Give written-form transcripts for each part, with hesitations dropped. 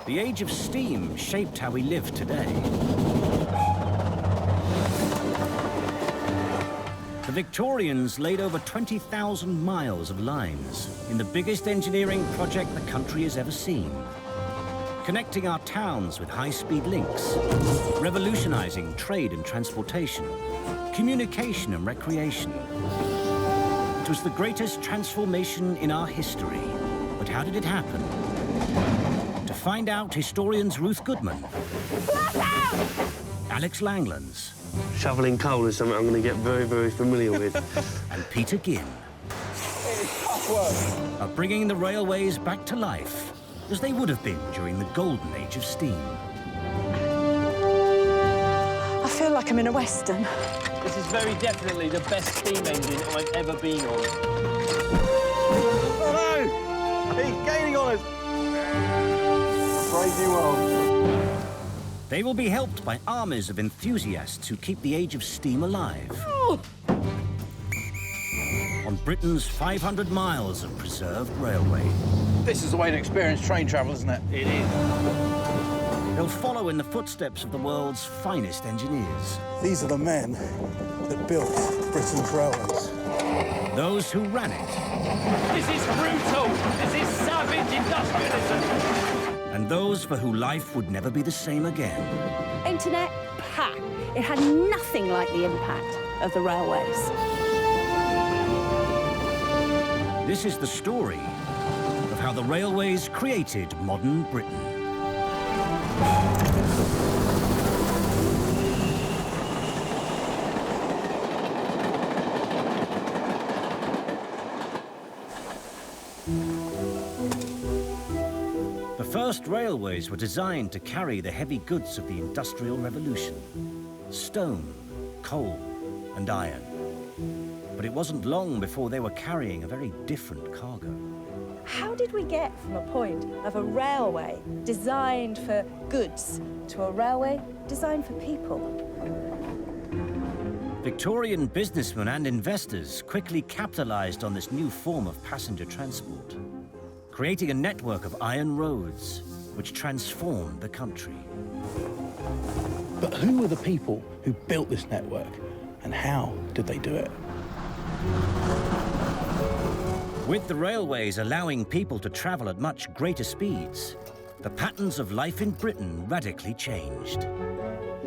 The age of steam shaped how we live today. The Victorians laid over 20,000 miles of lines in the biggest engineering project the country has ever seen, connecting our towns with high-speed links, revolutionizing trade and transportation, communication and recreation. It was the greatest transformation in our history. But how did it happen? To find out, historians Ruth Goodman, Alex Langlands, shoveling coal is something I'm going to get very, very familiar with. and Peter Ginn are bringing the railways back to life as they would have been during the golden age of steam. I feel like I'm in a western. This is very definitely the best steam engine I've ever been on. Oh no! He's gaining on us! Crazy world. They will be helped by armies of enthusiasts who keep the age of steam alive. Oh. On Britain's 500 miles of preserved railway. This is the way to experience train travel, isn't it? It is. They'll follow in the footsteps of the world's finest engineers. These are the men that built Britain's railways. Those who ran it. This is brutal. This is savage industrialism. And those for who life would never be the same again. Internet, pah! It had nothing like the impact of the railways. This is the story of how the railways created modern Britain. The first railways were designed to carry the heavy goods of the Industrial Revolution: stone, coal, and iron. But it wasn't long before they were carrying a very different cargo. How did we get from a point of a railway designed for goods to a railway designed for people? Victorian businessmen and investors quickly capitalized on this new form of passenger transport, creating a network of iron roads which transformed the country. But who were the people who built this network, and how did they do it? With the railways allowing people to travel at much greater speeds, the patterns of life in Britain radically changed.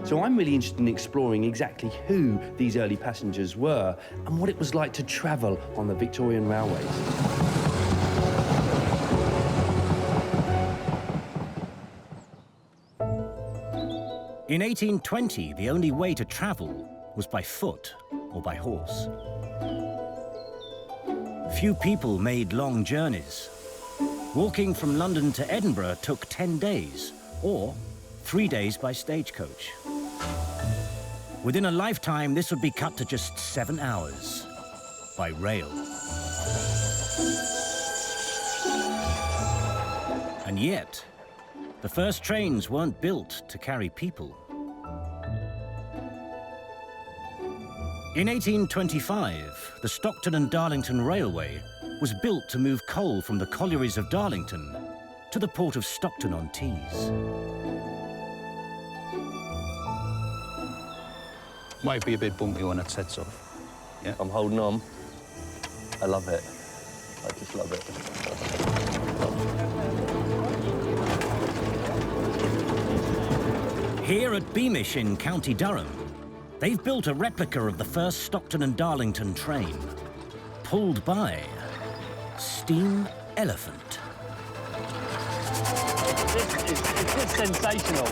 So I'm really interested in exploring exactly who these early passengers were and what it was like to travel on the Victorian railways. In 1820, the only way to travel was by foot or by horse. Few people made long journeys. Walking from London to Edinburgh took 10 days, or 3 days by stagecoach. Within a lifetime, this would be cut to just 7 hours by rail. And yet, the first trains weren't built to carry people. In 1825, the Stockton and Darlington Railway was built to move coal from the collieries of Darlington to the port of Stockton-on-Tees. Might be a bit bumpy when it sets off. Yeah. I'm holding on. I love it. I just love it. Here at Beamish in County Durham, they've built a replica of the first Stockton and Darlington train, pulled by steam elephant. It's sensational.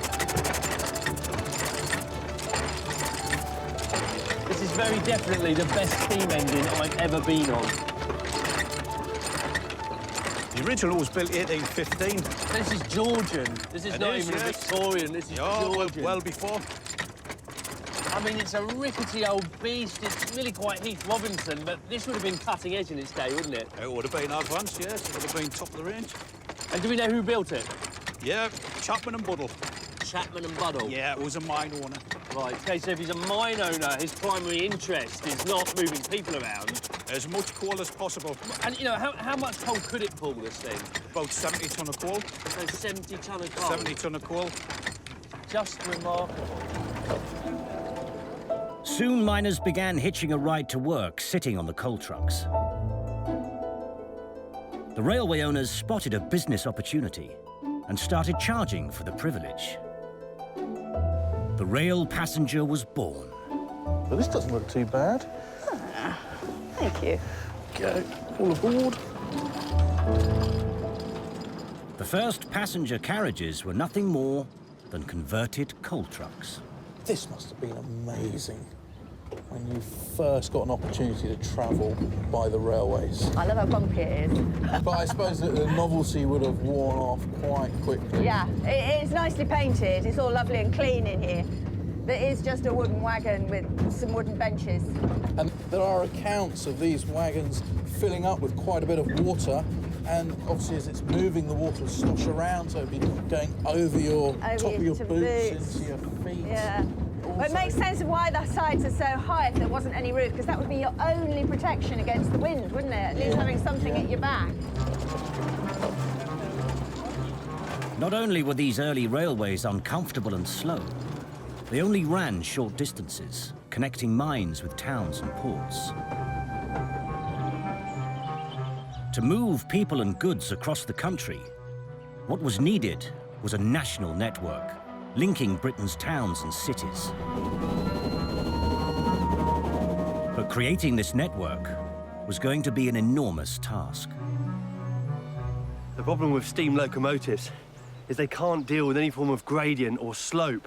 This is very definitely the best steam engine I've ever been on. The original was built 1815. This is Georgian. This is not even a Victorian. This is Georgian. Well before. I mean, it's a rickety old beast. It's really quite Heath Robinson, but this would have been cutting edge in its day, wouldn't it? It would have been advanced, yes. It would have been top of the range. And do we know who built it? Yeah, Chapman and Buddle. Chapman and Buddle? Yeah, it was a mine owner. Right, OK, so if he's a mine owner, his primary interest is not moving people around. As much coal as possible. And, you know, how much coal could it pull, this thing? About 70 tonne of coal. So 70 tonne of coal? 70 tonne of coal. Just remarkable. Soon miners began hitching a ride to work sitting on the coal trucks. The railway owners spotted a business opportunity and started charging for the privilege. The rail passenger was born. Well, this doesn't look too bad. Thank you. Go, all aboard. The first passenger carriages were nothing more than converted coal trucks. This must have been amazing when you first got an opportunity to travel by the railways. I love how bumpy it is. But I suppose that the novelty would have worn off quite quickly. Yeah, it's nicely painted. It's all lovely and clean in here. There is just a wooden wagon with some wooden benches. And there are accounts of these wagons filling up with quite a bit of water, and obviously as it's moving, the water will slosh around, so it'd be going over your top of your boots, into your feet. Yeah. Well, it makes sense of why the sides are so high if there wasn't any roof, because that would be your only protection against the wind, wouldn't it? At least having something at your back. Not only were these early railways uncomfortable and slow, they only ran short distances, connecting mines with towns and ports. To move people and goods across the country, what was needed was a national network, linking Britain's towns and cities. But creating this network was going to be an enormous task. The problem with steam locomotives is they can't deal with any form of gradient or slope,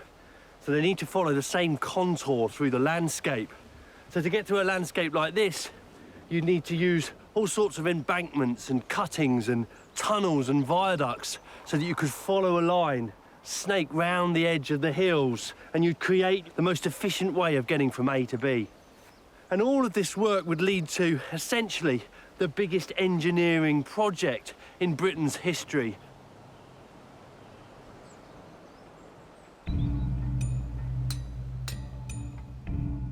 so they need to follow the same contour through the landscape. So to get through a landscape like this, you need to use all sorts of embankments and cuttings and tunnels and viaducts so that you could follow a line, snake round the edge of the hills, and you'd create the most efficient way of getting from A to B. And all of this work would lead to, essentially, the biggest engineering project in Britain's history.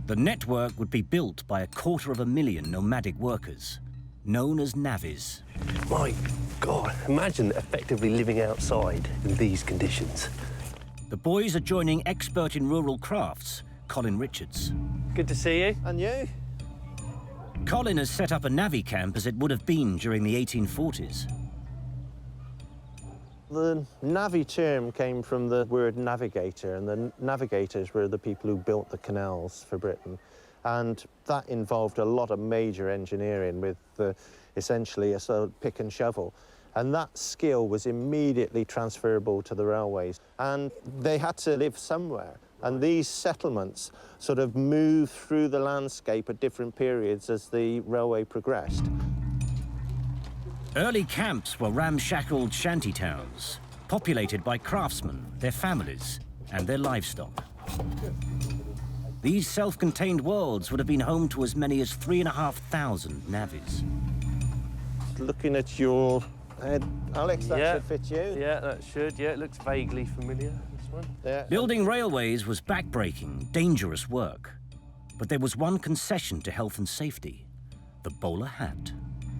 The network would be built by 250,000 nomadic workers, known as navvies. My God, imagine effectively living outside in these conditions. The boys are joining expert in rural crafts, Colin Richards. Good to see you. And you? Colin has set up a navvy camp as it would have been during the 1840s. The navvy term came from the word navigator, and the navigators were the people who built the canals for Britain. And that involved a lot of major engineering with essentially a sort of pick and shovel. And that skill was immediately transferable to the railways. And they had to live somewhere. And these settlements sort of moved through the landscape at different periods as the railway progressed. Early camps were ramshackled shanty towns, populated by craftsmen, their families, and their livestock. These self-contained worlds would have been home to as many as 3,500 navvies. Looking at your head, Alex, that should fit you. Yeah, that should. Yeah, it looks vaguely familiar, this one. Yeah. Building railways was backbreaking, dangerous work. But there was one concession to health and safety: the bowler hat.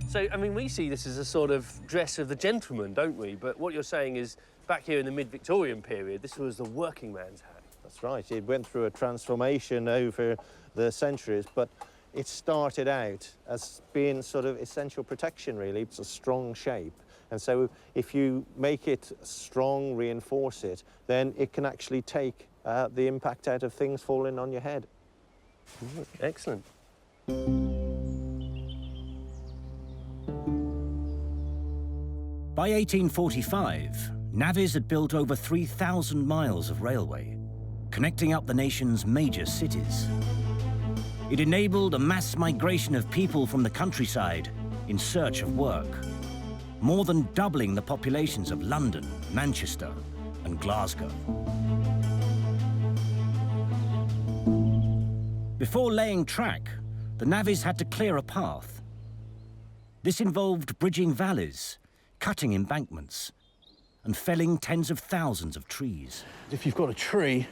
So, I mean, we see this as a sort of dress of the gentleman, don't we? But what you're saying is, back here in the mid-Victorian period, this was the working man's hat. That's right. It went through a transformation over the centuries, but it started out as being sort of essential protection, really. It's a strong shape. And so if you make it strong, reinforce it, then it can actually take the impact out of things falling on your head. Excellent. By 1845, navvies had built over 3,000 miles of railway, connecting up the nation's major cities. It enabled a mass migration of people from the countryside in search of work, more than doubling the populations of London, Manchester, and Glasgow. Before laying track, the navvies had to clear a path. This involved bridging valleys, cutting embankments, and felling tens of thousands of trees. If you've got a tree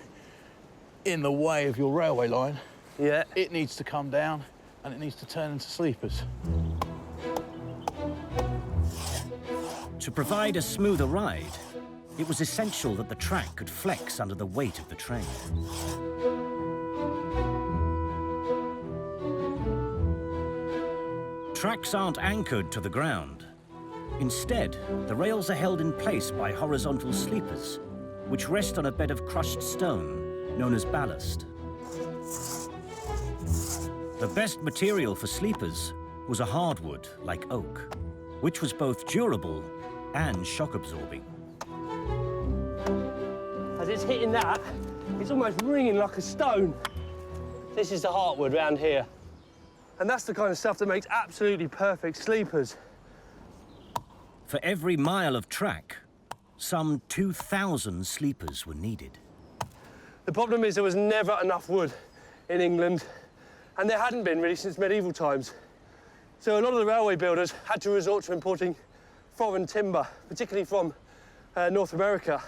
in the way of your railway line, it needs to come down and it needs to turn into sleepers. To provide a smoother ride, it was essential that the track could flex under the weight of the train. Tracks aren't anchored to the ground. Instead, the rails are held in place by horizontal sleepers, which rest on a bed of crushed stone known as ballast. The best material for sleepers was a hardwood like oak, which was both durable and shock-absorbing. As it's hitting that, it's almost ringing like a stone. This is the heartwood round here. And that's the kind of stuff that makes absolutely perfect sleepers. For every mile of track, some 2,000 sleepers were needed. The problem is there was never enough wood in England, and there hadn't been really since medieval times. So a lot of the railway builders had to resort to importing foreign timber, particularly from North America.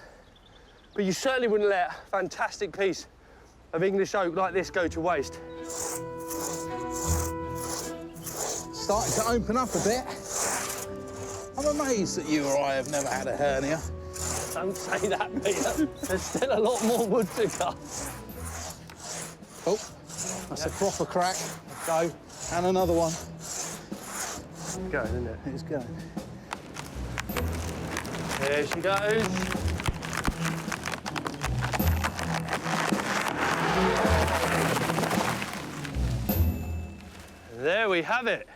But you certainly wouldn't let a fantastic piece of English oak like this go to waste. Starting to open up a bit. I'm amazed that you or I have never had a hernia. Don't say that, Peter. There's still a lot more wood to cut. Oh, that's a proper crack. Go. And another one. It's going, isn't it? It's going. There she goes. And there we have it.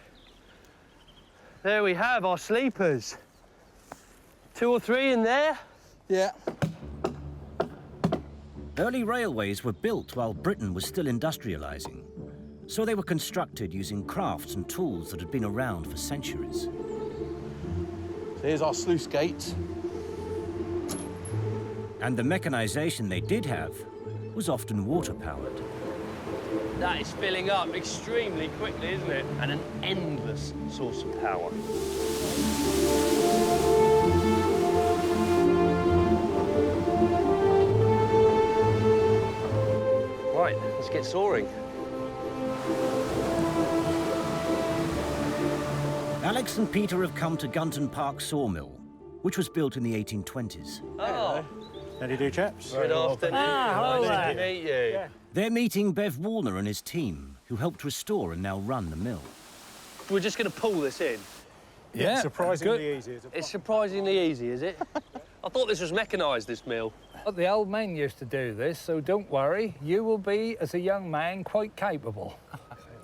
There we have our sleepers. 2 or 3 in there. Yeah. Early railways were built while Britain was still industrialising, so they were constructed using crafts and tools that had been around for centuries. So here's our sluice gates. And the mechanisation they did have was often water-powered. That is filling up extremely quickly, isn't it? And an endless source of power. Right, let's get soaring. Alex and Peter have come to Gunton Park Sawmill, which was built in the 1820s. Oh, How do you do, chaps? good afternoon. hello Nice to meet you. They're meeting Bev Wallner and his team, who helped restore and now run the mill. We're just going to pull this in. Yeah, surprisingly easy. It's surprisingly easy, is it? I thought this was mechanised, this mill. The old men used to do this, so don't worry. You will be, as a young man, quite capable.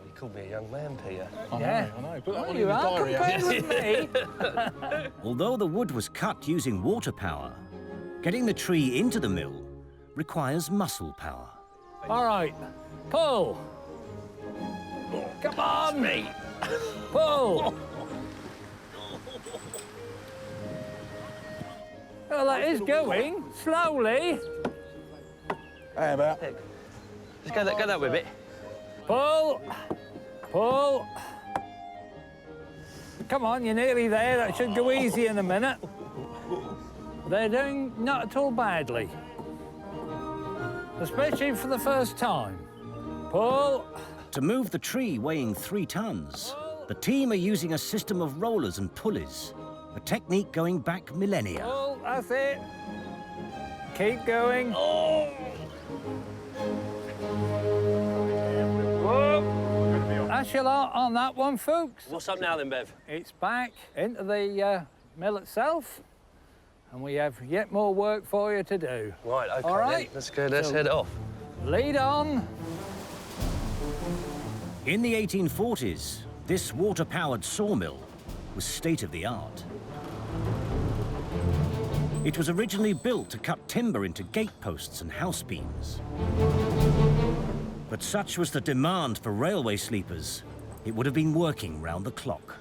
You called me a young man, Peter. I know. Put that one in You the are diary. compared with me. Although the wood was cut using water power, getting the tree into the mill requires muscle power. All right, pull. Come on, mate. Pull. Well, that is going slowly. How about? Let's go that way a bit. Pull. Pull. Come on, you're nearly there. That should go easy in a minute. They're doing not at all badly. Especially for the first time. Pull. To move the tree weighing 3 tons, the team are using a system of rollers and pulleys, a technique going back millennia. Pull, that's it. Keep going. Oh! Whoa. That's your lot on that one, folks. What's up now then, Bev? It's back into the mill itself, and we have yet more work for you to do. Right, OK, All right. then. Let's go, let's head off. Lead on. In the 1840s, this water-powered sawmill was state-of-the-art. It was originally built to cut timber into gate posts and house beams. But such was the demand for railway sleepers, it would have been working round the clock.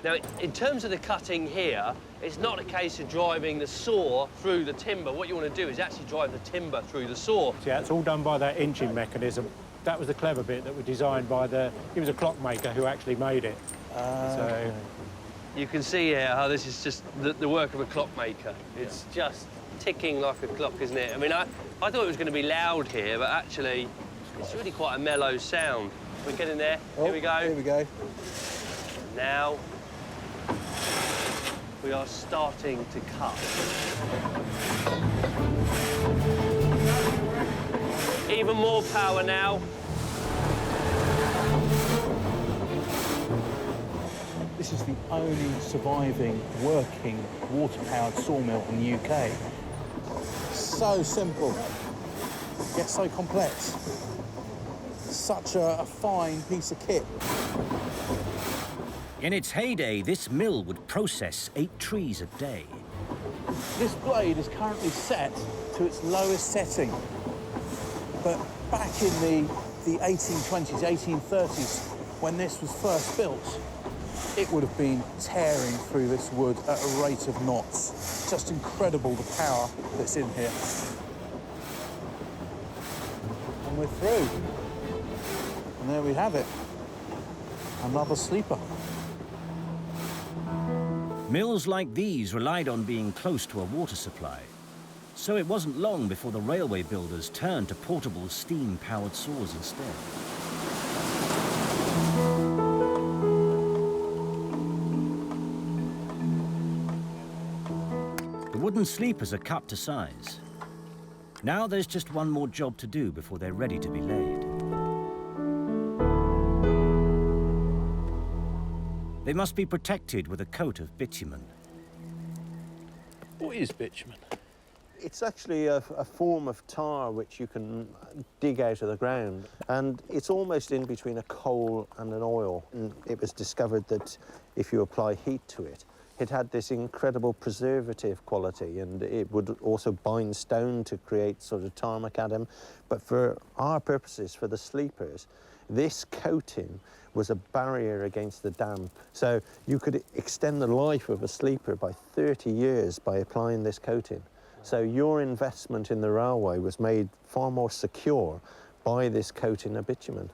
Now, in terms of the cutting here, it's not a case of driving the saw through the timber. What you want to do is actually drive the timber through the saw. Yeah, it's all done by that inching mechanism. That was the clever bit that was designed by he was a clockmaker who actually made it. So you can see here how this is just the work of a clockmaker. It's just ticking like a clock, isn't it? I mean, I thought it was going to be loud here, but actually, it's really quite a mellow sound. We're getting there. Oh, here we go. Here we go. Now we are starting to cut. Even more power now. This is the only surviving working water-powered sawmill in the UK. So simple, yet so complex. Such a fine piece of kit. In its heyday, this mill would process 8 trees a day. This blade is currently set to its lowest setting. But back in the 1820s, 1830s, when this was first built, it would have been tearing through this wood at a rate of knots. Just incredible the power that's in here. And we're through. And there we have it. Another sleeper. Mills like these relied on being close to a water supply. So it wasn't long before the railway builders turned to portable steam-powered saws instead. The wooden sleepers are cut to size. Now there's just one more job to do before they're ready to be laid. They must be protected with a coat of bitumen. What is bitumen? It's actually a form of tar which you can dig out of the ground, and it's almost in between a coal and an oil. And it was discovered that if you apply heat to it, it had this incredible preservative quality, and it would also bind stone to create sort of tar macadam. But for our purposes, for the sleepers, this coating was a barrier against the damp. So you could extend the life of a sleeper by 30 years by applying this coating. So your investment in the railway was made far more secure by this coating of bitumen.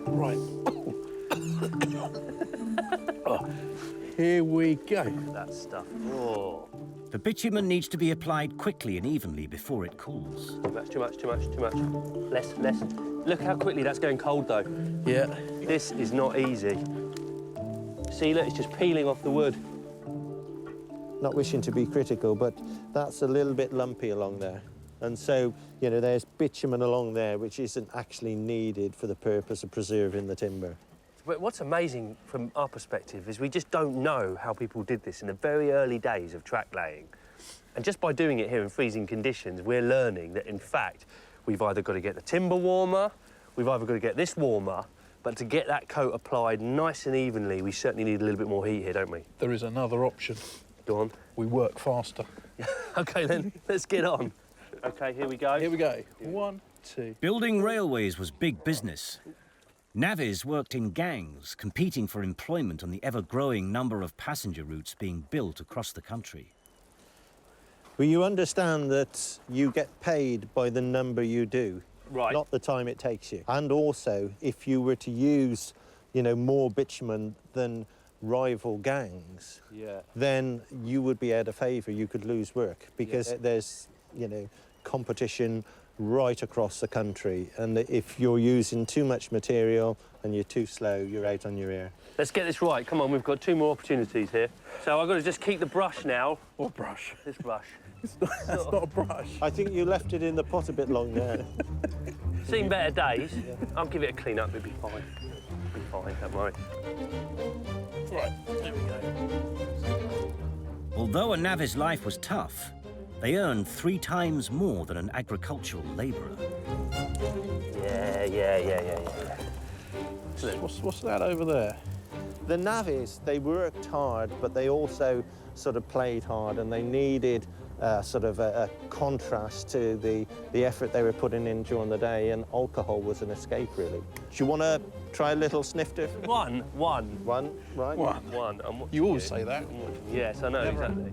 Right. Oh, here we go. That stuff. Oh. The bitumen needs to be applied quickly and evenly before it cools. Too much. Less. Look how quickly that's going cold, though. Yeah. This is not easy. See, look, it's just peeling off the wood. Not wishing to be critical, but that's a little bit lumpy along there. And so, you know, there's bitumen along there which isn't actually needed for the purpose of preserving the timber. But what's amazing from our perspective is we just don't know how people did this in the very early days of track laying. And just by doing it here in freezing conditions, we're learning that, in fact, we've either got to get the timber warmer, we've either got to get this warmer, but to get that coat applied nice and evenly, we certainly need a little bit more heat here, don't we? There is another option. Go on. We work faster. OK, then, let's get on. OK, here we go. Here we go. 1, 2. Building railways was big business. Navvies worked in gangs, competing for employment on the ever-growing number of passenger routes being built across the country. Well, you understand that you get paid by the number you do, right, not the time it takes you. And also, if you were to use, you know, more bitumen than rival gangs, then you would be out of favour. You could lose work because there's, you know, competition right across the country. And if you're using too much material and you're too slow, you're out on your ear. Let's get this right. Come on, we've got 2 more opportunities here. So I've got to just keep the brush now. What brush? This brush. That's not a brush. I think you left it in the pot a bit long there. Seen better days. I'll give it a clean up, it'll be fine. It'll be fine, don't worry. Right, there we go. Although a navvy's life was tough, they earned 3 times more than an agricultural labourer. Yeah. What's that over there? The navvies, they worked hard, but they also sort of played hard, and they needed sort of a contrast to the effort they were putting in during the day, and alcohol was an escape, really. Do you want to try a little snifter? One, right? One. You always say that. Yes, I know, exactly.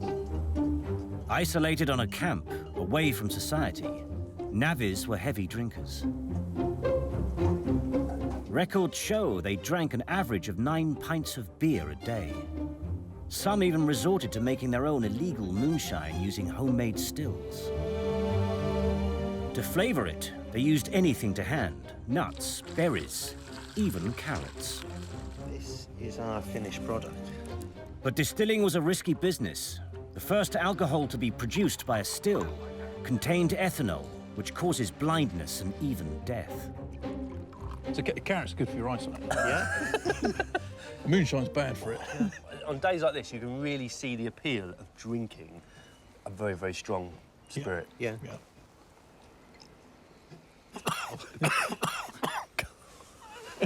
Isolated on a camp, away from society, navvies were heavy drinkers. Records show they drank an average of 9 pints of beer a day. Some even resorted to making their own illegal moonshine using homemade stills. To flavour it, They used anything to hand, nuts, berries, even carrots. This is our finished product. But distilling was a risky business. The first alcohol to be produced by a still contained ethanol, which causes blindness and even death. So carrots are good for your eyesight. Yeah? Moonshine's bad for it. Yeah. On days like this, you can really see the appeal of drinking a very, very strong spirit. Yeah.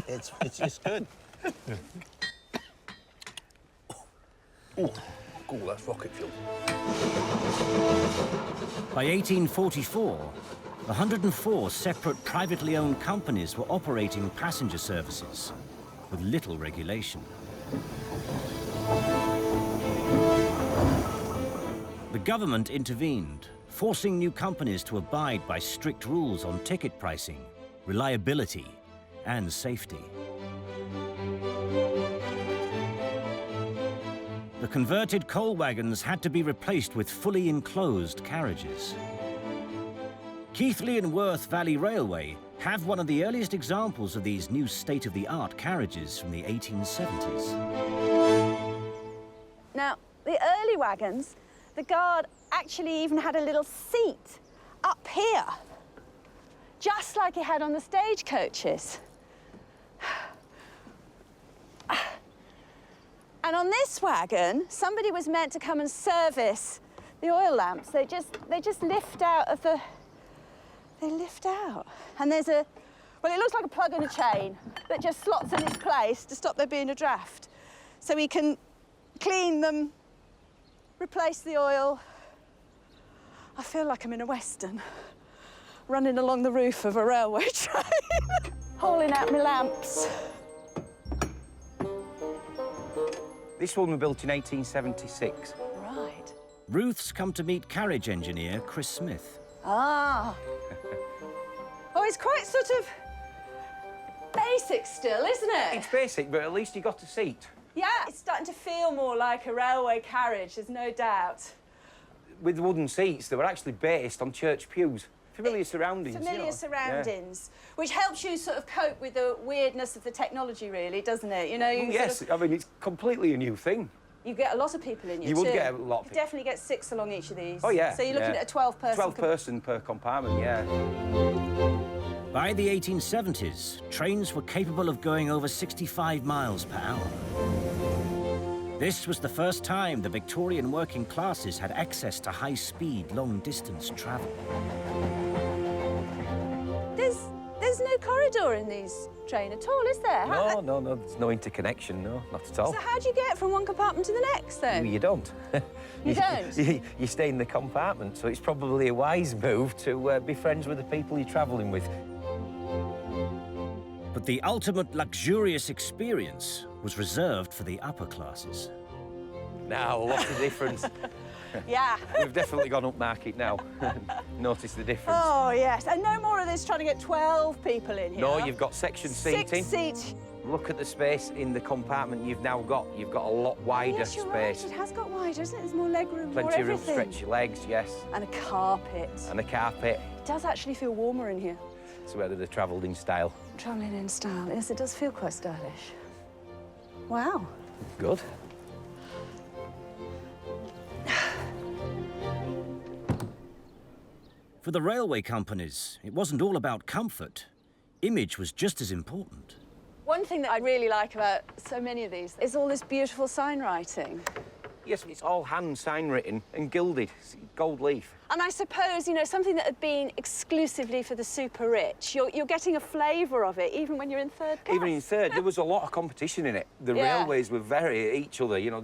It's just good. Yeah. Oh, that's rocket fuel. By 1844, 104 separate privately owned companies were operating passenger services with little regulation. The government intervened, forcing new companies to abide by strict rules on ticket pricing, reliability, and safety. The converted coal wagons had to be replaced with fully enclosed carriages. Keighley and Worth Valley Railway have one of the earliest examples of these new state-of-the-art carriages from the 1870s. Now, the early wagons, the guard actually even had a little seat up here, just like he had on the stagecoaches. And on this wagon, somebody was meant to come and service the oil lamps. They just lift out of the... They lift out. And there's a... Well, it looks like a plug and a chain that just slots in its place to stop there being a draft. So we can clean them, replace the oil. I feel like I'm in a Western, running along the roof of a railway train, hauling out my lamps. This one was built in 1876. Right. Ruth's come to meet carriage engineer Chris Smith. Ah. Oh, it's quite sort of basic still, isn't it? It's basic, but at least you got a seat. Yeah, it's starting to feel more like a railway carriage, there's no doubt. With wooden seats, they were actually based on church pews. Familiar surroundings. Familiar surroundings, yeah. Which helps you sort of cope with the weirdness of the technology, really, doesn't it? You know, you yes, sort of, I mean, it's completely a new thing. You get a lot of people in you, You too. would get a lot of people. You definitely get 6 along each of these. Oh, yeah. So you're looking at a 12-person... 12 person per compartment, yeah. By the 1870s, trains were capable of going over 65 miles per hour. This was the first time the Victorian working classes had access to high-speed, long-distance travel. There's no corridor in these trains at all, is there? No, there's no interconnection, no, not at all. So how do you get from one compartment to the next, then? You don't. You don't? You stay in the compartment, so it's probably a wise move to be friends with the people you're travelling with. But the ultimate luxurious experience was reserved for the upper classes. Now, what's the difference? Yeah. We've definitely gone up market now. Notice the difference. Oh, yes. And no more of this trying to get 12 people in here. No, you've got section seating. 6 seats. Look at the space in the compartment you've now got. You've got a lot wider yes, you're space. Right. It has got wider, isn't it? There's more leg room, Plenty more of room to everything. stretch your legs, yes. And a carpet. And a carpet. It does actually feel warmer in here. It's whether they've travelled in style. Travelling in style. Yes, it does feel quite stylish. Wow. Good. For the railway companies, it wasn't all about comfort. Image was just as important. One thing that I really like about so many of these is all this beautiful sign writing. Yes, it's all hand sign written and gilded, gold leaf. And I suppose, you know, something that had been exclusively for the super rich, you're getting a flavour of it, even when you're in third class. Even in third, there was a lot of competition in it. The railways were very each other, you know.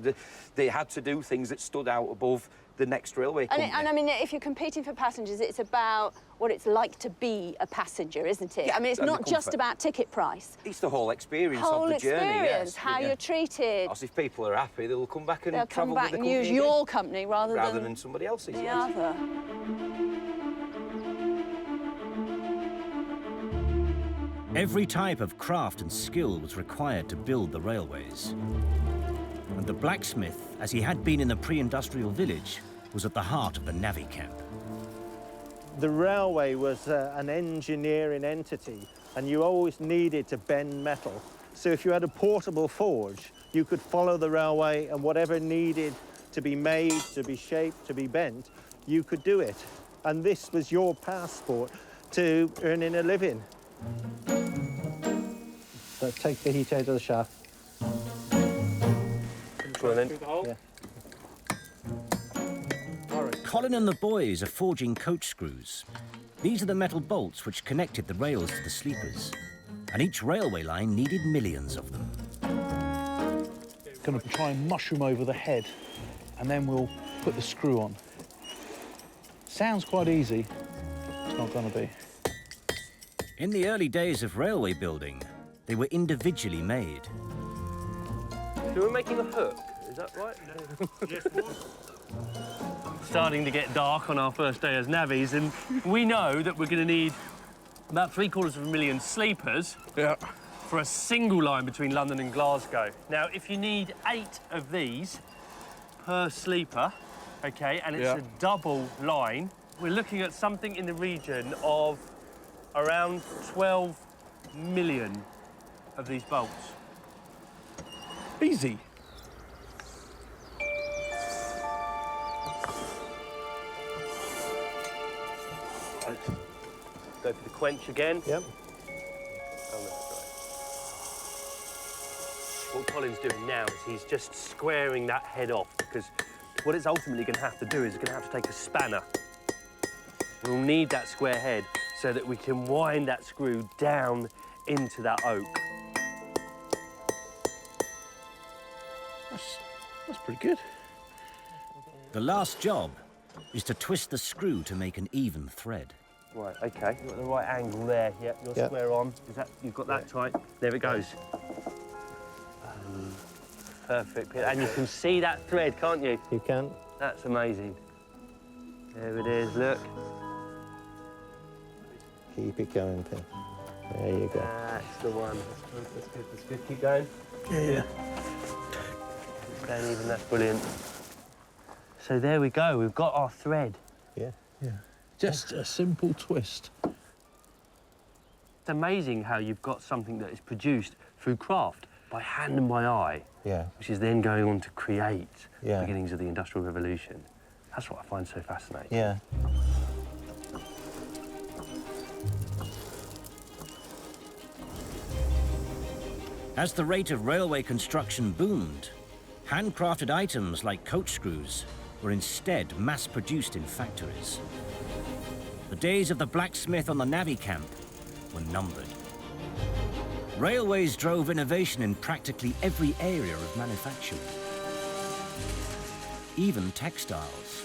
They had to do things that stood out above the next railway company. And I mean, if you're competing for passengers, it's about what it's like to be a passenger, isn't it? Yeah, I mean, it's not just about ticket price. It's the whole experience of the journey, yes. How you're treated. Because if people are happy, they'll come back and they'll travel come back with the and use company your company rather than somebody else's. The yes. other. Every type of craft and skill was required to build the railways. And the blacksmith, as he had been in the pre-industrial village, was at the heart of the navvy camp. the railway was an engineering entity, and you always needed to bend metal. So if you had a portable forge, you could follow the railway, and whatever needed to be made, to be shaped, to be bent, you could do it. And this was your passport to earning a living. So take the heat out of the shaft. Yeah. Colin and the boys are forging coach screws. These are the metal bolts which connected the rails to the sleepers. And each railway line needed millions of them. Going to try and mushroom over the head, and then we'll put the screw on. Sounds quite easy. It's not going to be. In the early days of railway building, they were individually made. So we're making a hook, is that right? Yes, starting to get dark on our first day as navvies, and we know that we're going to need about 750,000 sleepers for a single line between London and Glasgow. Now, if you need 8 of these per sleeper, OK, and it's a double line, we're looking at something in the region of around 12 million of these bolts. Easy. Go for the quench again. Yep. Oh, no, sorry. What Colin's doing now is he's just squaring that head off, because what it's ultimately going to have to do is it's going to have to take a spanner. We'll need that square head so that we can wind that screw down into that oak. That's pretty good. The last job is to twist the screw to make an even thread. Right, OK. You've got the right angle there. Yep, you're square on. Is that, you've got that tight. There it goes. Perfect. And you can see that thread, can't you? You can. That's amazing. There it is, look. Keep it going, Pip. There you go. That's the one. That's good, that's good. Keep going. Yeah. Keep going even, that's brilliant. So there we go, we've got our thread. Yeah. Yeah. Just a simple twist. It's amazing how you've got something that is produced through craft, by hand and by eye, which is then going on to create the beginnings of the Industrial Revolution. That's what I find so fascinating. Yeah. As the rate of railway construction boomed, handcrafted items like coach screws were instead mass-produced in factories. The days of the blacksmith on the navvy camp were numbered. Railways drove innovation in practically every area of manufacturing, even textiles.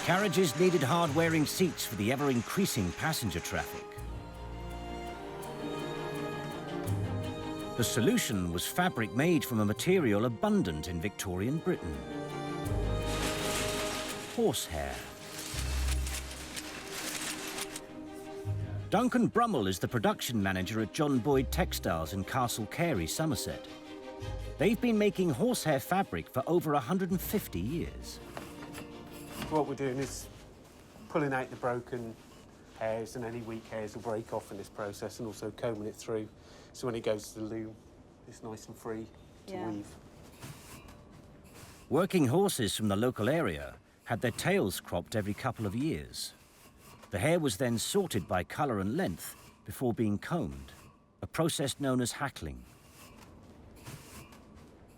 Carriages needed hard-wearing seats for the ever-increasing passenger traffic. The solution was fabric made from a material abundant in Victorian Britain: horsehair. Duncan Brummel is the production manager at John Boyd Textiles in Castle Carey, Somerset. They've been making horsehair fabric for over 150 years. What we're doing is pulling out the broken hairs, and any weak hairs will break off in this process, and also combing it through, so when it goes to the loom, it's nice and free to weave. Working horses from the local area had their tails cropped every couple of years. The hair was then sorted by colour and length before being combed, a process known as hackling.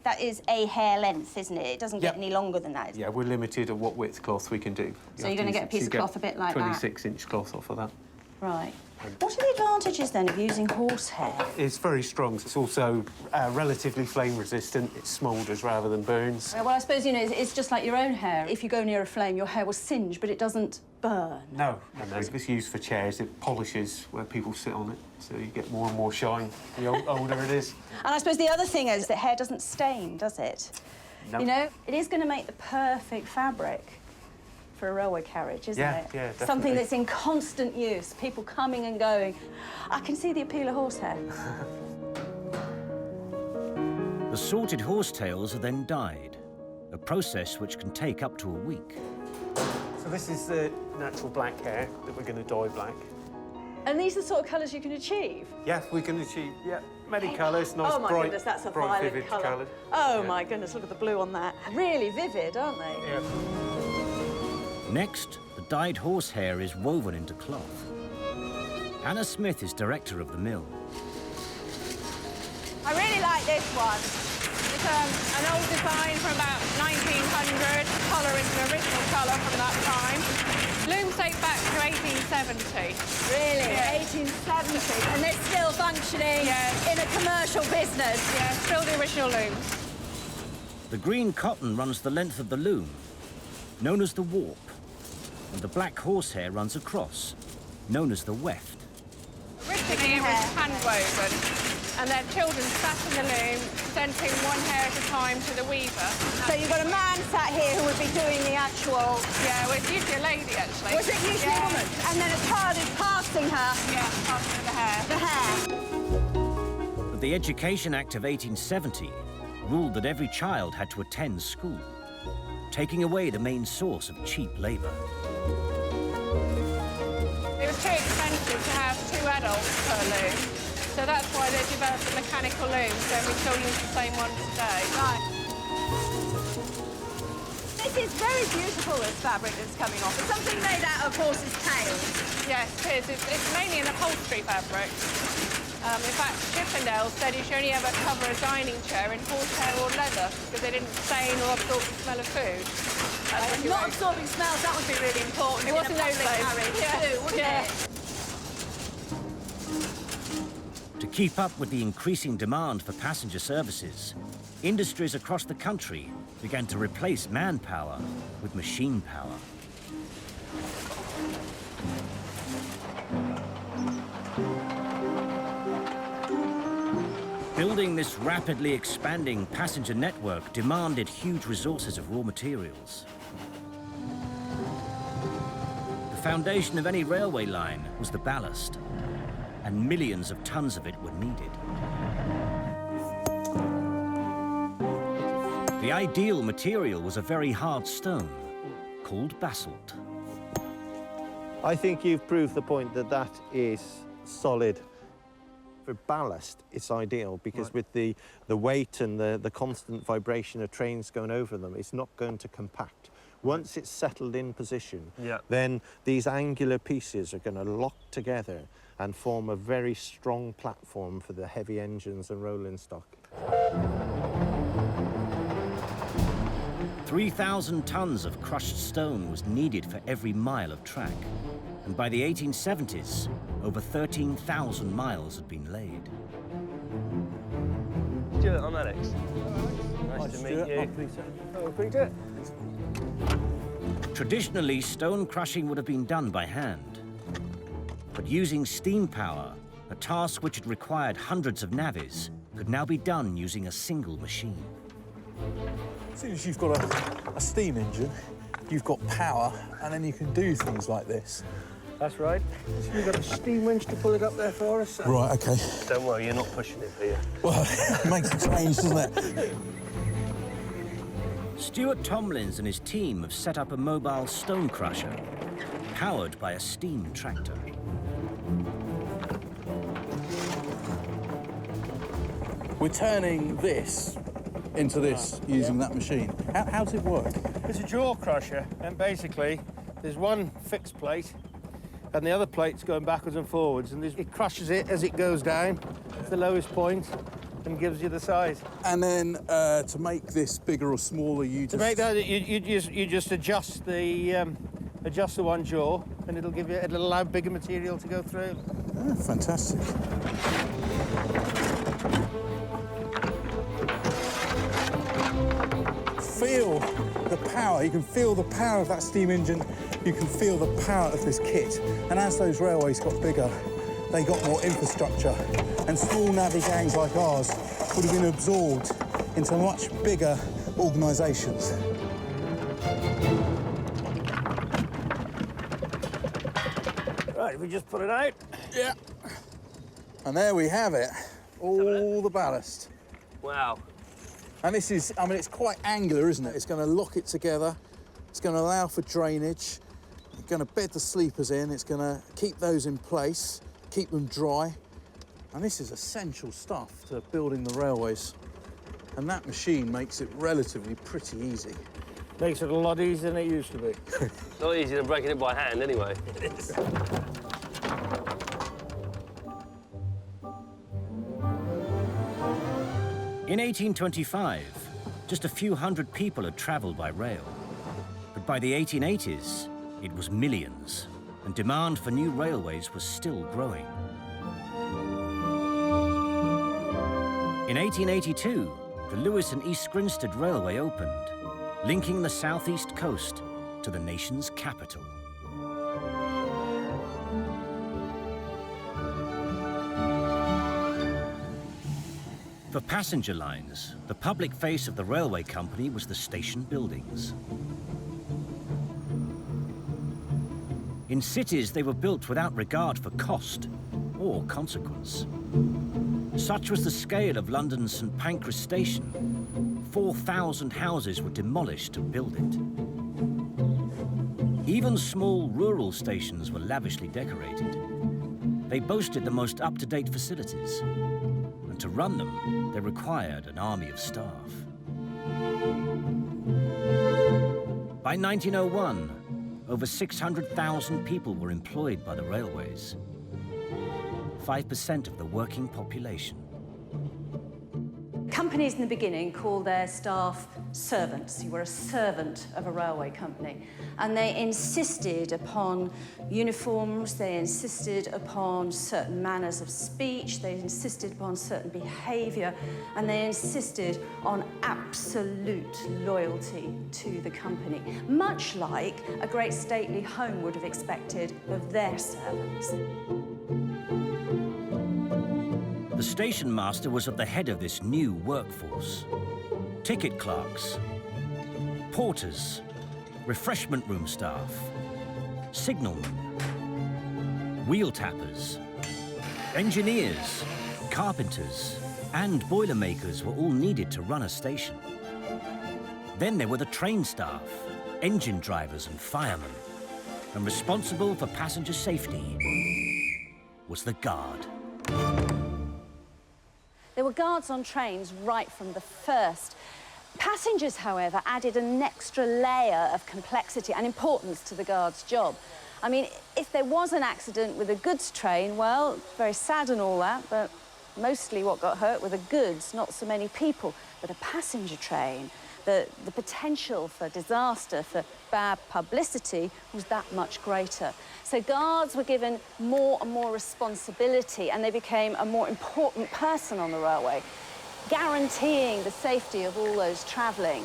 That is a hair length, isn't it? It doesn't get any longer than that. Yeah, we're limited at what width cloth we can do. So you're going to get a piece of cloth a bit like that? 26-inch cloth off of that. Right. What are the advantages then of using horsehair? It's very strong. It's also relatively flame resistant. It smoulders rather than burns. Well, I suppose, you know, it's just like your own hair. If you go near a flame, your hair will singe, but it doesn't burn. No. And it's used for chairs. It polishes where people sit on it, so you get more and more shine the older it is. And I suppose the other thing is that hair doesn't stain, does it? No. You know, it is going to make the perfect fabric for a railway carriage, isn't it? Yeah, definitely. Something that's in constant use, people coming and going. I can see the appeal of horsehair. The sorted horsetails are then dyed, a process which can take up to a week. So this is the natural black hair that we're going to dye black. And these are the sort of colours you can achieve? Yeah, we can achieve, many colours, nice, oh my bright, goodness, that's a bright, violet vivid colour. colour. Oh my goodness, look at the blue on that. Really vivid, aren't they? Yeah. Next, the dyed horsehair is woven into cloth. Anna Smith is director of the mill. I really like this one. It's an old design from about 1900. The colour is an original colour from that time. Looms date back to 1870. Really? Yeah. 1870? And they're still functioning in a commercial business? Yeah, still the original looms. The green cotton runs the length of the loom, known as the warp, and the black horsehair runs across, known as the weft. Originally it was hand-woven, and their children sat in the loom, presenting one hair at a time to the weaver. So you've got a man sat here who would be doing the actual... Yeah, well, it's usually a lady, actually. Was it usually a woman? And then a child is passing her... Yeah, passing her the hair. The hair. But the Education Act of 1870 ruled that every child had to attend school, taking away the main source of cheap labour. It was too expensive to have 2 adults per loom, so that's why they developed the mechanical looms, and we still use the same ones today. Right. This is very beautiful, this fabric that's coming off. It's something made out of horses' tails. Yes, it is. It's mainly an upholstery fabric. In fact, Chippendale said you should only ever cover a dining chair in horsehair or leather because they didn't stain or absorb the smell of food. Not absorbing smells, that would be really important. It wasn't no carriage, wouldn't it? To keep up with the increasing demand for passenger services, industries across the country began to replace manpower with machine power. Building this rapidly expanding passenger network demanded huge resources of raw materials. The foundation of any railway line was the ballast, and millions of tons of it were needed. The ideal material was a very hard stone called basalt. I think you've proved the point that that is solid. For ballast, it's ideal because with the weight and the constant vibration of trains going over them, it's not going to compact. Once it's settled in position, then these angular pieces are going to lock together and form a very strong platform for the heavy engines and rolling stock. 3,000 tons of crushed stone was needed for every mile of track. And by the 1870s, over 13,000 miles had been laid. Stuart, I'm Alex. Nice to meet you. Oh, Peter. Traditionally, stone crushing would have been done by hand. But using steam power, a task which had required hundreds of navvies, could now be done using a single machine. As soon as you've got a steam engine, you've got power, and then you can do things like this. That's right. So you've got a steam winch to pull it up there for us. Right, OK. Don't worry, you're not pushing it, are you? Well, it makes a change, doesn't it? Stuart Tomlins and his team have set up a mobile stone crusher, powered by a steam tractor. We're turning this into this using that machine. How does it work? It's a jaw crusher, and basically there's one fixed plate and the other plate's going backwards and forwards, and it crushes it as it goes down to the lowest point and gives you the size. And then to make this bigger or smaller, you just... To make that, you just adjust the one jaw, and it'll allow bigger material to go through. Oh, fantastic. Feel the power. You can feel the power of that steam engine. You can feel the power of this kit. And as those railways got bigger, they got more infrastructure. And small navvy gangs like ours would have been absorbed into much bigger organisations. Right, we just put it out. Yeah. And there we have it. All the ballast. Wow. And this is, I mean, it's quite angular, isn't it? It's going to lock it together. It's going to allow for drainage. going to bed the sleepers in, it's going to keep those in place, keep them dry. And this is essential stuff to building the railways. And that machine makes it relatively pretty easy. Makes it a lot easier than it used to be. It's not easier than breaking it by hand, anyway. In 1825, just a few hundred people had travelled by rail. But by the 1880s, it was millions, and demand for new railways was still growing. In 1882, the Lewiston East Grinstead Railway opened, linking the southeast coast to the nation's capital. For passenger lines, the public face of the railway company was the station buildings. In cities, they were built without regard for cost or consequence. Such was the scale of London's St Pancras station. 4,000 houses were demolished to build it. Even small rural stations were lavishly decorated. They boasted the most up-to-date facilities, and to run them, they required an army of staff. By 1901, over 600,000 people were employed by the railways, 5% of the working population. Companies in the beginning called their staff servants. You were a servant of a railway company. And they insisted upon uniforms, they insisted upon certain manners of speech, they insisted upon certain behaviour, and they insisted on absolute loyalty to the company, much like a great stately home would have expected of their servants. The station master was at the head of this new workforce. Ticket clerks, porters, refreshment room staff, signalmen, wheel tappers, engineers, carpenters, and boilermakers were all needed to run a station. Then there were the train staff, engine drivers and firemen. And responsible for passenger safety was the guard. There were guards on trains right from the first. Passengers, however, added an extra layer of complexity and importance to the guard's job. I mean, if there was an accident with a goods train, well, very sad and all that, but mostly what got hurt were the goods, not so many people. But a passenger train, the potential for disaster, for bad publicity, was that much greater. So guards were given more and more responsibility, and they became a more important person on the railway, guaranteeing the safety of all those travelling.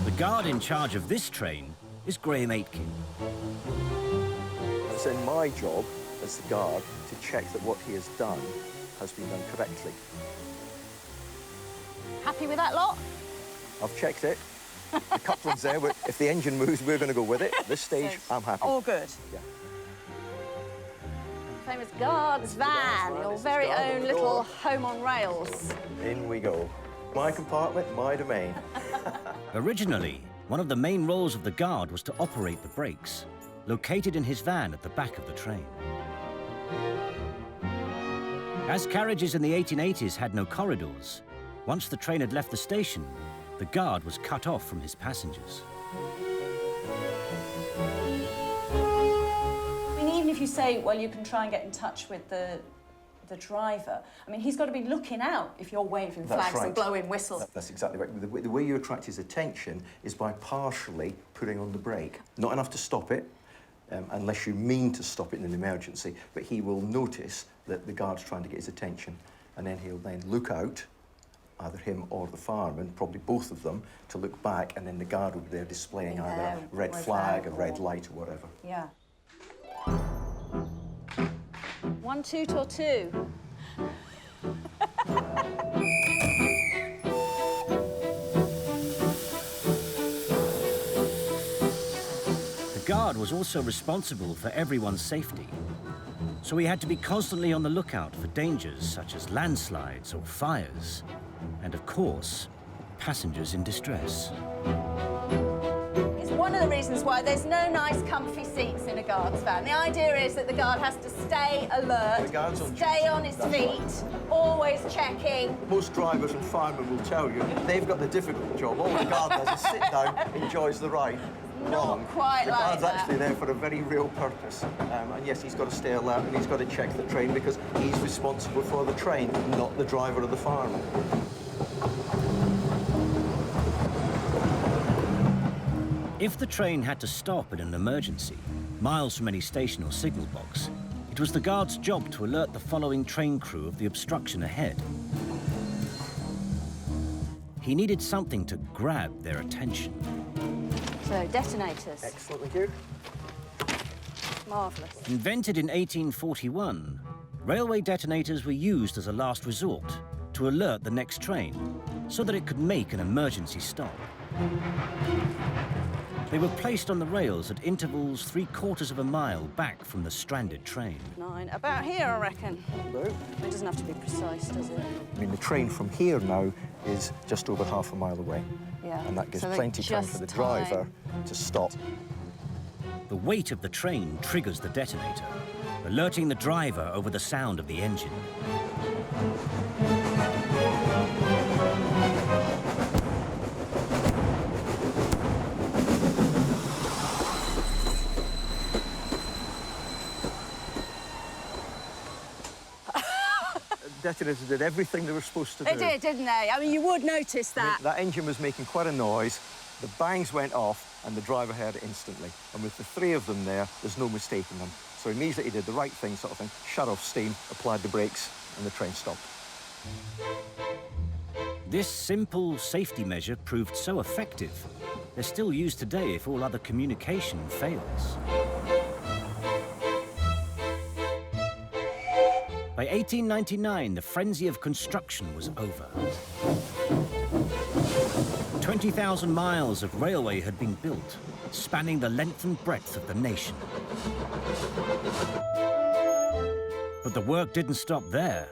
The guard in charge of this train is Graham Aitken. It's then my job as the guard to check that what he has done has been done correctly. Happy with that lot? I've checked it. The coupling's there. If the engine moves, we're going to go with it. At this stage, I'm happy. All good. Yeah. Famous guard's van, your very own little home on rails. In we go. My compartment, my domain. Originally, one of the main roles of the guard was to operate the brakes, located in his van at the back of the train. As carriages in the 1880s had no corridors, once the train had left the station, the guard was cut off from his passengers. I mean, even if you say, well, you can try and get in touch with the driver, I mean, he's got to be looking out if you're waving flags and blowing whistles. That's exactly right. The way you attract his attention is by partially putting on the brake. Not enough to stop it, unless you mean to stop it in an emergency, but he will notice that the guard's trying to get his attention, and then he'll then look out, either him or the fireman, probably both of them, to look back, and then the guard will be there displaying either a red flag, a red light, or whatever. Yeah. 1 toot or 2? The guard was also responsible for everyone's safety, so he had to be constantly on the lookout for dangers such as landslides or fires, and of course, passengers in distress. one of the reasons why there's no nice comfy seats in a guard's van. The idea is that the guard has to stay alert, stay on his feet, always checking. Most drivers and firemen will tell you they've got the difficult job. All the guard does is sit down, enjoys the ride. Not quite the like guard's that. actually there for a very real purpose. And yes, he's got to stay alert and he's got to check the train because he's responsible for the train, not the driver or the fireman. If the train had to stop in an emergency, miles from any station or signal box, it was the guard's job to alert the following train crew of the obstruction ahead. He needed something to grab their attention. So, detonators. Excellent, thank you. Marvellous. Invented in 1841, railway detonators were used as a last resort to alert the next train so that it could make an emergency stop. They were placed on the rails at intervals 3/4 of a mile back from the stranded train. 9. About here, I reckon. It doesn't have to be precise, does it? I mean, the train from here now is just over half a mile away. Yeah. And that gives So plenty of time for the driver to stop. The weight of the train triggers the detonator, alerting the driver over the sound of the engine. Detonators did everything they were supposed to do. They did, didn't they? I mean, you would notice that. That engine was making quite a noise. The bangs went off and the driver heard it instantly. And with the three of them there, there's no mistaking them. So immediately he did the right thing, sort of thing, shut off steam, applied the brakes, and the train stopped. This simple safety measure proved so effective, they're still used today if all other communication fails. By 1899, the frenzy of construction was over. 20,000 miles of railway had been built, spanning the length and breadth of the nation. But the work didn't stop there.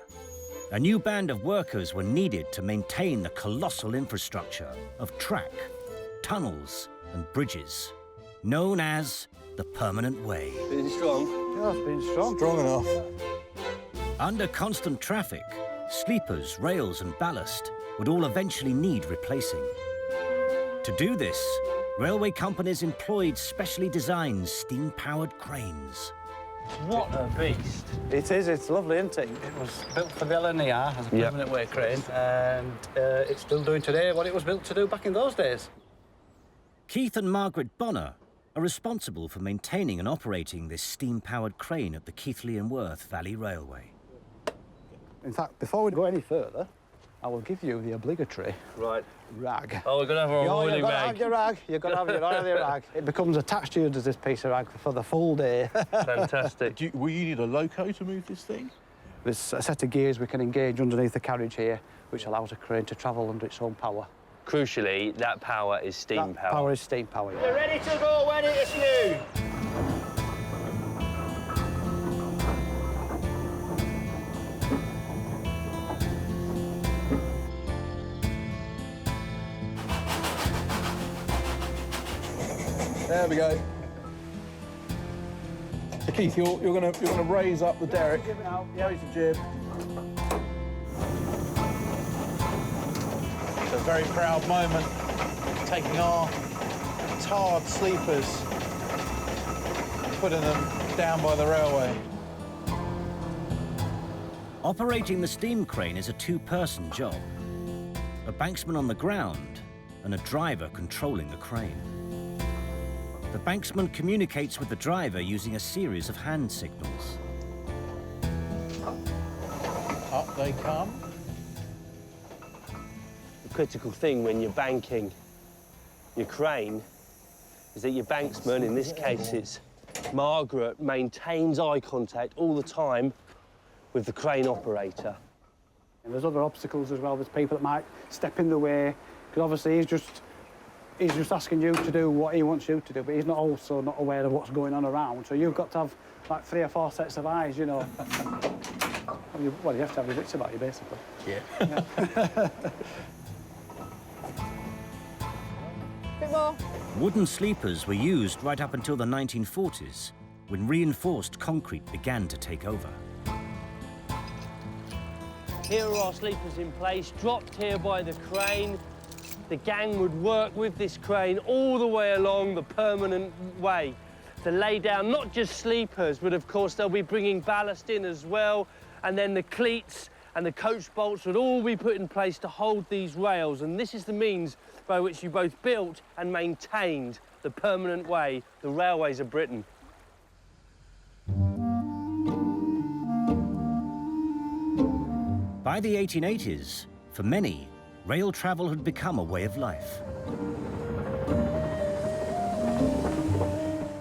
A new band of workers were needed to maintain the colossal infrastructure of track, tunnels, and bridges, known as the Permanent Way. Been strong? Yeah, it's been strong. Strong enough. Under constant traffic, sleepers, rails, and ballast would all eventually need replacing. To do this, railway companies employed specially designed steam-powered cranes. What a beast. It is, it's lovely, isn't it? It was built for the LNER as a permanent way crane, and it's still doing today what it was built to do back in those days. Keith and Margaret Bonner are responsible for maintaining and operating this steam-powered crane at the Keighley and Worth Valley Railway. In fact, before we go any further, I will give you the obligatory rag. Oh, we're going to have our oily rag. Have your rag. You've got to have your oily rag. It becomes attached to you as this piece of rag for the full day. Fantastic. Will you need a loco to move this thing? There's a set of gears we can engage underneath the carriage here, which allows a crane to travel under its own power. Crucially, that power is steam power. Power is steam power, yeah. You're ready to go when it is new. There we go. So Keith, you're gonna raise up the derrick. Raise the jib. It's a very proud moment, taking our tarred sleepers, putting them down by the railway. Operating the steam crane is a two-person job. A banksman on the ground and a driver controlling the crane. The banksman communicates with the driver using a series of hand signals. Up they come. The critical thing when you're banking your crane is that your banksman, in this case it's Margaret, maintains eye contact all the time with the crane operator. And there's other obstacles as well. There's people that might step in the way, because obviously he's just asking you to do what he wants you to do, but he's not aware of what's going on around. So you've got to have like 3 or 4 sets of eyes, you know. Well, you have to have your wits about you, basically. Yeah. I think bit more. Wooden sleepers were used right up until the 1940s, when reinforced concrete began to take over. Here are our sleepers in place, dropped here by the crane. The gang would work with this crane all the way along the permanent way to lay down not just sleepers, but of course they'll be bringing ballast in as well, and then the cleats and the coach bolts would all be put in place to hold these rails, and this is the means by which you both built and maintained the permanent way, the railways of Britain. By the 1880s, for many, rail travel had become a way of life.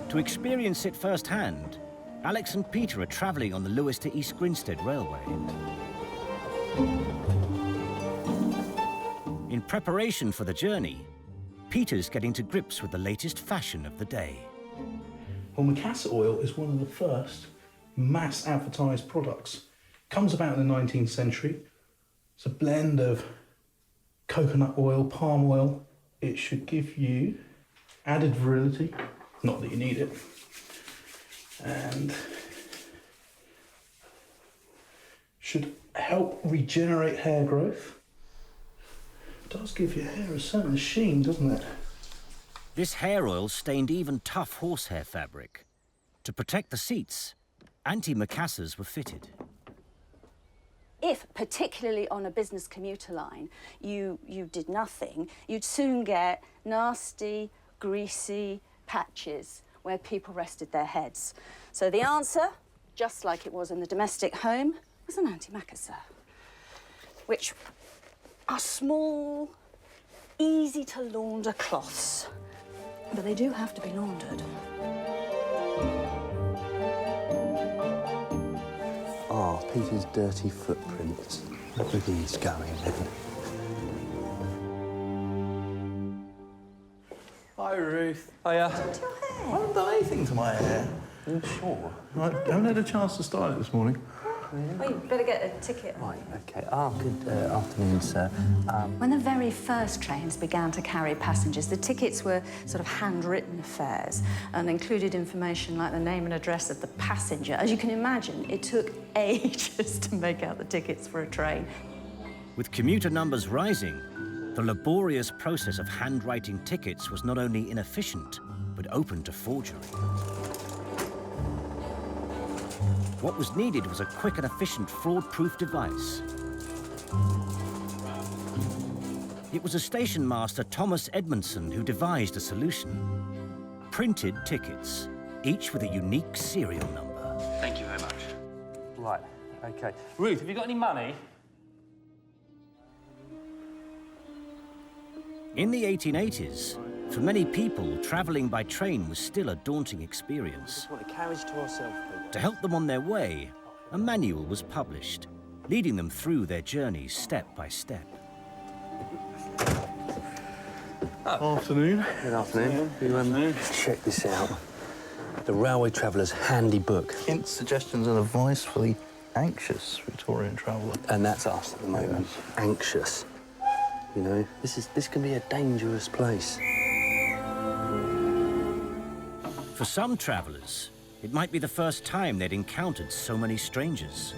To experience it firsthand, Alex and Peter are travelling on the Lewiston to East Grinstead Railway. In preparation for the journey, Peter's getting to grips with the latest fashion of the day. Well, Macassar oil is one of the first mass advertised products. Comes about in the 19th century. It's a blend of coconut oil, palm oil. It should give you added virility, not that you need it, and should help regenerate hair growth. It does give your hair a certain sheen, doesn't it? This hair oil stained even tough horsehair fabric. To protect the seats, anti-macassars were fitted. If, particularly on a business commuter line, you did nothing, you'd soon get nasty, greasy patches where people rested their heads. So the answer, just like it was in the domestic home, was an antimacassar, which are small, easy to launder cloths, but they do have to be laundered. Ah, Peter's dirty footprints. Look where he's going then. Hi, Ruth. Hiya. What's your hair? I haven't done anything to my hair. Are you sure? I haven't had a chance to style it this morning. Well, you better get a ticket. Right, OK. Good afternoon, sir. When the very first trains began to carry passengers, the tickets were sort of handwritten affairs and included information like the name and address of the passenger. As you can imagine, it took ages to make out the tickets for a train. With commuter numbers rising, the laborious process of handwriting tickets was not only inefficient, but open to forgery. What was needed was a quick and efficient fraud-proof device. It was a station master, Thomas Edmondson, who devised a solution. Printed tickets, each with a unique serial number. Thank you very much. Right, OK. Ruth, have you got any money? In the 1880s, for many people, travelling by train was still a daunting experience. We want a carriage to ourselves, Peter. To help them on their way, a manual was published, leading them through their journeys step by step. Afternoon. Good afternoon. You check this out. The Railway Traveller's Handy Book. Hints, suggestions and advice for the anxious Victorian traveller. And that's us at the moment. Anxious. You know, this can be a dangerous place. For some travellers, it might be the first time they'd encountered so many strangers.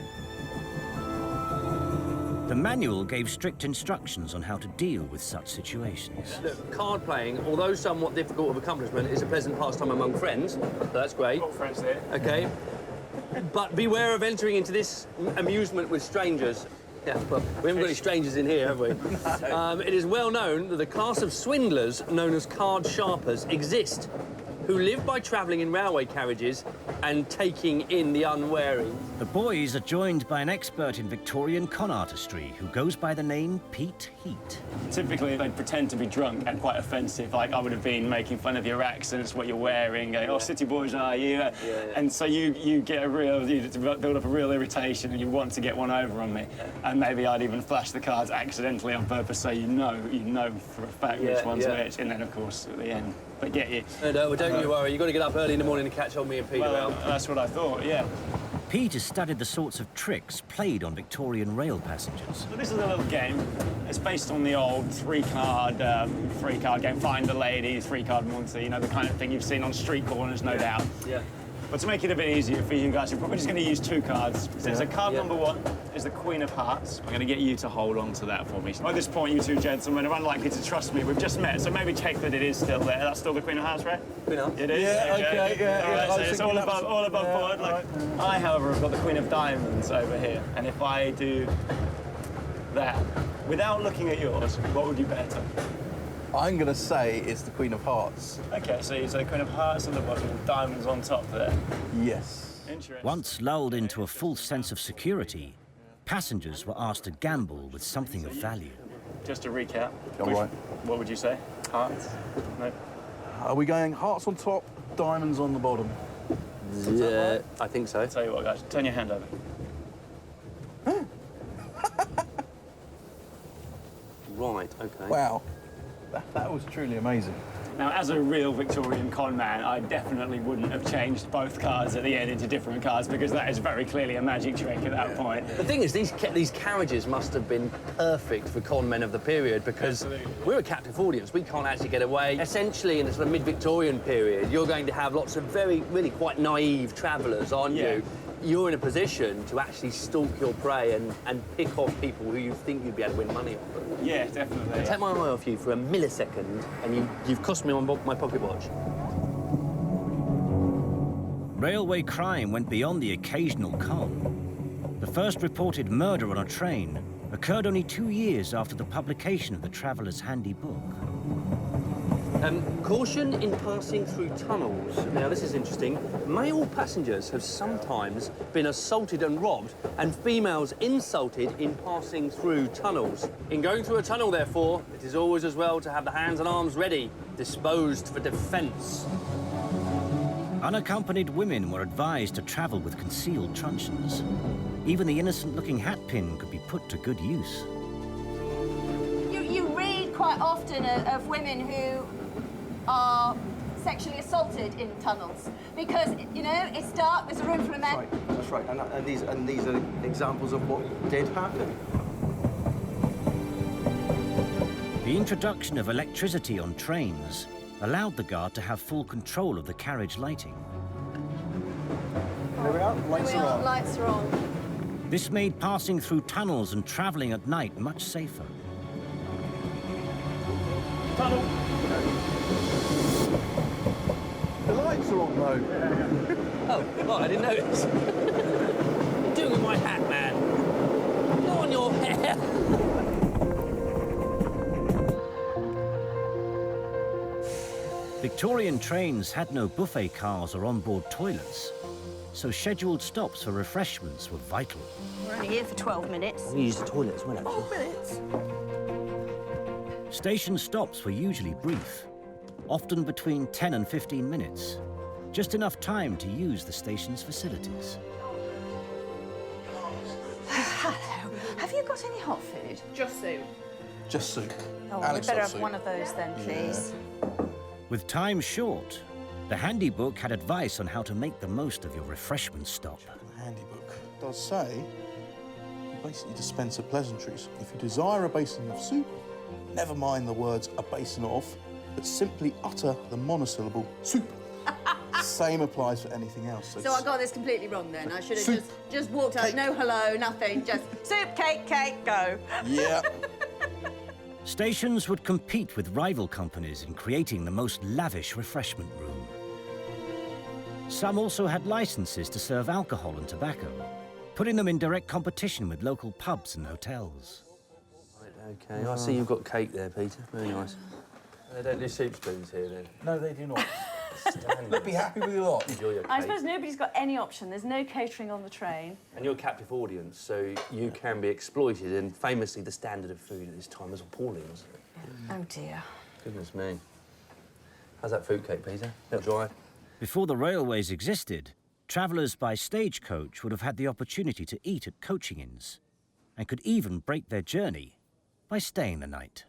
The manual gave strict instructions on how to deal with such situations. Look, card playing, although somewhat difficult of accomplishment, is a pleasant pastime among friends. So that's great. Got friends there. OK. But beware of entering into this amusement with strangers. Yeah, well, we haven't got any strangers in here, have we? It is well known that the class of swindlers known as card sharpers exist, who live by travelling in railway carriages and taking in the unwary. The boys are joined by an expert in Victorian con artistry who goes by the name Pete Heat. Typically, they'd pretend to be drunk and quite offensive. Like, I would have been making fun of your accents, what you're wearing, going, oh, city boys are you? And so you get you build up a real irritation and you want to get one over on me. And maybe I'd even flash the cards accidentally on purpose so you know for a fact which one's which. And then, of course, at the end, but get you. No, don't you worry. You've got to get up early in the morning to catch on me and Peter. Well, that's what I thought, yeah. Pete has studied the sorts of tricks played on Victorian rail passengers. So this is a little game. It's based on the old three-card game, Find the Lady, three-card Monty, you know, the kind of thing you've seen on street corners, no doubt. Yeah. But to make it a bit easier for you guys, we're probably just going to use 2 cards. So card number 1 is the Queen of Hearts. I'm going to get you to hold on to that for me. At this point, you two gentlemen are unlikely to trust me. We've just met, so maybe check that it is still there. That's still the Queen of Hearts, right? Queen of Hearts? It is? Yeah, okay, yeah. All right, yeah, so it's all above board. Like, I, however, have got the Queen of Diamonds over here. And if I do that, without looking at yours, what would you bet on? I'm going to say it's the Queen of Hearts. OK, so you say Queen of Hearts on the bottom and diamonds on top there? Yes. Interesting. Once lulled into a false sense of security, passengers were asked to gamble with something of value. Just to recap, Right. What would you say? Hearts? No. Are we going hearts on top, diamonds on the bottom? Yeah, I think so. I'll tell you what, guys, turn your hand over. Right, OK. Wow. That was truly amazing. Now, as a real Victorian con man, I definitely wouldn't have changed both cards at the end into different cards because that is very clearly a magic trick at that point. The thing is, these carriages must have been perfect for con men of the period because we're a captive audience. We can't actually get away. Essentially, in the sort of mid-Victorian period, you're going to have lots of really quite naive travellers, aren't you? You're in a position to actually stalk your prey and pick off people who you think you'd be able to win money off. Yeah, definitely. I take my eye off you for a millisecond, and you've cost me my pocket watch. Railway crime went beyond the occasional con. The first reported murder on a train occurred only 2 years after the publication of the Traveller's Handy Book. Caution in passing through tunnels. Now, this is interesting. Male passengers have sometimes been assaulted and robbed, and females insulted in passing through tunnels. In going through a tunnel, therefore, it is always as well to have the hands and arms ready, disposed for defence. Unaccompanied women were advised to travel with concealed truncheons. Even the innocent-looking hatpin could be put to good use. You read quite often of women who are sexually assaulted in tunnels because, you know, it's dark, there's a room full of men. That's right. And these are examples of what did happen. The introduction of electricity on trains allowed the guard to have full control of the carriage lighting. There we are. Lights are on. Lights are on. This made passing through tunnels and travelling at night much safer. Tunnel. The lights are on, though. Oh, I didn't notice. What are you doing with my hat, man? Not on your hair. Victorian trains had no buffet cars or onboard toilets, so scheduled stops for refreshments were vital. We're only here for 12 minutes. We use the toilet as well, actually. 12 minutes? Station stops were usually brief, often between 10 and 15 minutes. Just enough time to use the station's facilities. Hello. Have you got any hot food? Just soup. Just soup. Oh, we better have one of those then, please. With time short, the handy book had advice on how to make the most of your refreshment stop. The handy book does say you basically dispense of pleasantries. If you desire a basin of soup, never mind the words a basin of, but simply utter the monosyllable soup. Same applies for anything else. So I got this completely wrong then. I should have just walked out, no hello, nothing, just soup, cake, go. Yeah. Stations would compete with rival companies in creating the most lavish refreshment room. Some also had licenses to serve alcohol and tobacco, putting them in direct competition with local pubs and hotels. Right, OK. I see you've got cake there, Peter. Very nice. They don't do soup spoons here, then? No, they do not. They'd be happy with your lot. Enjoy your cake. I suppose nobody's got any option. There's no catering on the train. And you're a captive audience, so you can be exploited, and famously the standard of food at this time was appalling, wasn't it? Oh, dear. Goodness me. How's that fruitcake, Peter? Bit dry? Before the railways existed, travellers by stagecoach would have had the opportunity to eat at coaching inns and could even break their journey by staying the night.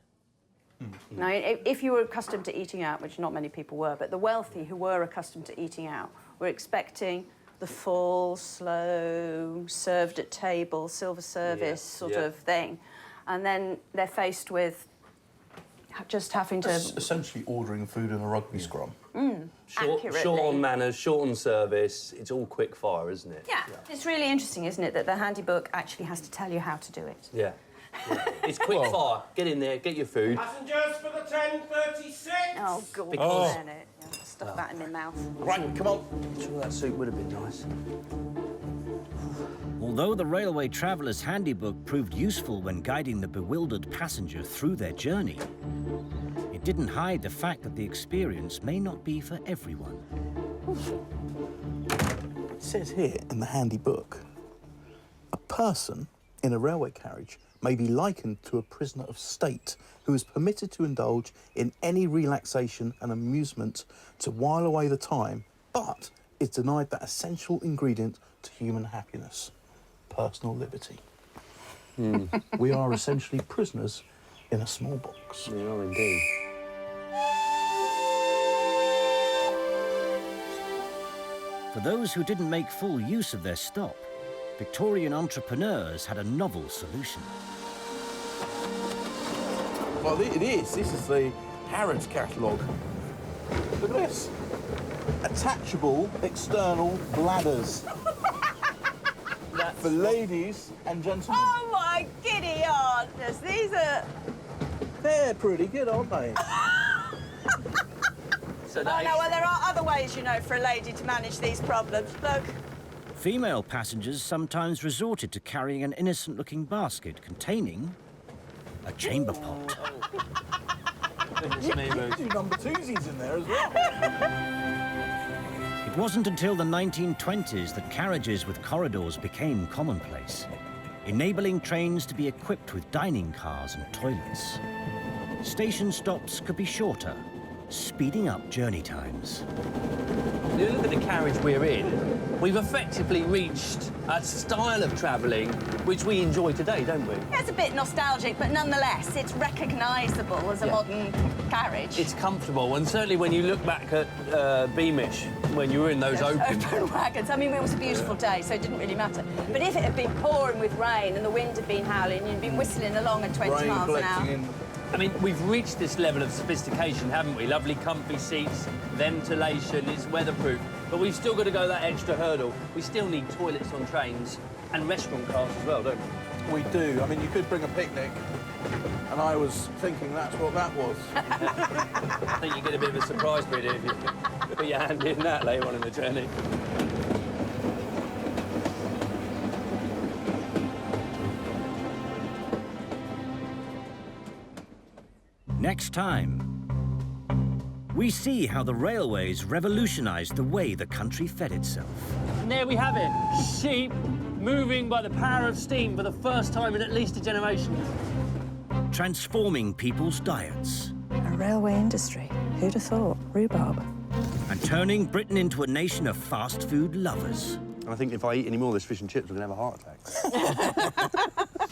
Now, if you were accustomed to eating out, which not many people were, but the wealthy who were accustomed to eating out were expecting the full, slow, served at table, silver service sort of thing. And then they're faced with just having to... Essentially ordering food in a rugby scrum. Short on manners, short on service. It's all quick fire, isn't it? Yeah. It's really interesting, isn't it, that the handy book actually has to tell you how to do it. Yeah. It's quick fire. Get in there, get your food. Passengers for the 10:36. Oh, God. Because- Stuff that in my mouth. Right, come on. Sure, that soup would have been nice. Although the Railway Traveller's Handybook proved useful when guiding the bewildered passenger through their journey, it didn't hide the fact that the experience may not be for everyone. It says here in the handy book, a person in a railway carriage may be likened to a prisoner of state who is permitted to indulge in any relaxation and amusement to while away the time, but is denied that essential ingredient to human happiness, personal liberty. We are essentially prisoners in a small box. We are indeed. For those who didn't make full use of their stop, Victorian entrepreneurs had a novel solution. Well, it is. This is the Harrods catalogue. Look at this. Attachable external bladders. For ladies and gentlemen. Oh, my giddy auntness. These are... They're pretty good, aren't they? Oh, no, well, there are other ways, you know, for a lady to manage these problems. Look. Female passengers sometimes resorted to carrying an innocent-looking basket containing a chamber pot. You number twosies in there as well. It wasn't until the 1920s that carriages with corridors became commonplace, enabling trains to be equipped with dining cars and toilets. Station stops could be shorter, speeding up journey times. If you look at the carriage we're in, we've effectively reached a style of travelling which we enjoy today, don't we? Yeah, it's a bit nostalgic, but nonetheless, it's recognisable as a modern carriage. It's comfortable, and certainly when you look back at Beamish, when you were in those open wagons. I mean, it was a beautiful day, so it didn't really matter. But if it had been pouring with rain and the wind had been howling, you'd been whistling along at 20 miles an hour. I mean, we've reached this level of sophistication, haven't we? Lovely comfy seats, ventilation, it's weatherproof. But we've still got to go that extra hurdle. We still need toilets on trains and restaurant cars as well, don't we? We do. I mean, you could bring a picnic, and I was thinking that's what that was. I think you get a bit of a surprise with it if you put your hand in that later on in the journey. Next time, we see how the railways revolutionised the way the country fed itself. And there we have it, sheep moving by the power of steam for the first time in at least a generation. Transforming people's diets. A railway industry. Who'd have thought? Rhubarb. And turning Britain into a nation of fast food lovers. I think if I eat any more of this fish and chips, I'm going to have a heart attack.